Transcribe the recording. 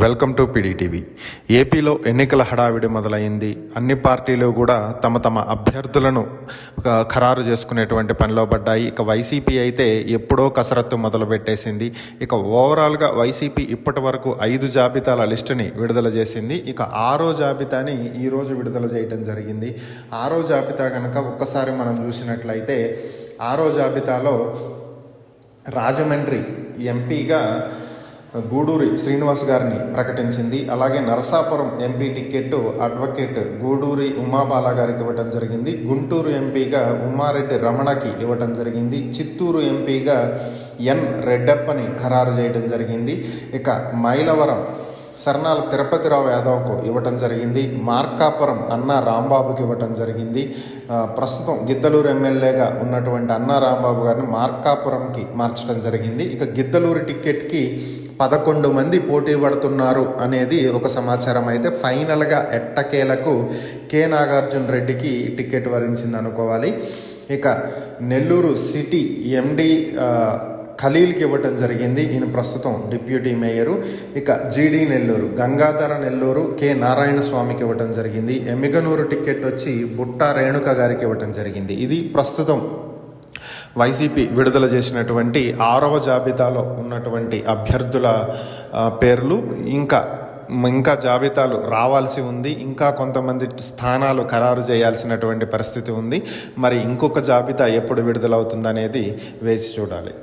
Welcome to PDTV. ఏపీలో ఎన్నికల హడావిడి మొదలైంది. అన్ని పార్టీలు కూడా తమ తమ అభ్యర్థులను ఖరారు చేసుకునేటువంటి పనిలో పడ్డాయి. ఇక వైసీపీ అయితే ఎప్పుడో కసరత్తు మొదలుపెట్టేసింది. ఇక ఓవరాల్గా వైసీపీ ఇప్పటి వరకు 5 జాబితాల లిస్టుని విడుదల చేసింది. ఇక 6వ జాబితాని ఈరోజు విడుదల చేయడం జరిగింది. 6వ జాబితా కనుక ఒక్కసారి మనం చూసినట్లయితే 6వ జాబితాలో రాజమండ్రి ఎంపీగా గూడూరి శ్రీనివాస్ గారిని ప్రకటించింది. అలాగే Narasapuram MP ticket advocate Guduri Umabala గారికి ఇవ్వడం జరిగింది. గుంటూరు ఎంపీగా ఉమారెడ్డి రమణకి ఇవ్వడం జరిగింది. చిత్తూరు ఎంపీగా ఎన్ రెడ్డప్పని ఖరారు చేయడం జరిగింది. ఇక మైలవరం సర్నాల తిరుపతిరావు యాదవ్కు ఇవ్వటం జరిగింది. మార్కాపురం అన్నా రాంబాబుకి ఇవ్వటం జరిగింది. ప్రస్తుతం గిద్దలూరు ఎమ్మెల్యేగా ఉన్నటువంటి అన్నా రాంబాబు గారిని మార్కాపురంకి మార్చడం జరిగింది. ఇక గిద్దలూరు టికెట్కి 11 మంది పోటీ పడుతున్నారు అనేది ఒక సమాచారం. అయితే ఫైనల్గా ఎట్టకేలకు కె నాగార్జున రెడ్డికి టికెట్ వరించింది అనుకోవాలి. ఇక నెల్లూరు సిటీ ఎండి ఖలీల్కి ఇవ్వటం జరిగింది. ఈయన ప్రస్తుతం డిప్యూటీ మేయరు. ఇక జీడీ నెల్లూరు గంగాధర నెల్లూరు కె నారాయణ స్వామికి ఇవ్వటం జరిగింది. ఎమ్మిగనూరు టికెట్ వచ్చి బుట్టా రేణుక గారికి ఇవ్వటం జరిగింది. ఇది ప్రస్తుతం వైసీపీ విడుదల చేసినటువంటి 6వ జాబితాలో ఉన్నటువంటి అభ్యర్థుల పేర్లు. ఇంకా జాబితాలు రావాల్సి ఉంది. ఇంకా కొంతమంది స్థానాలు ఖరారు చేయాల్సినటువంటి పరిస్థితి ఉంది. మరి ఇంకొక జాబితా ఎప్పుడు విడుదలవుతుందనేది వేచి చూడాలి.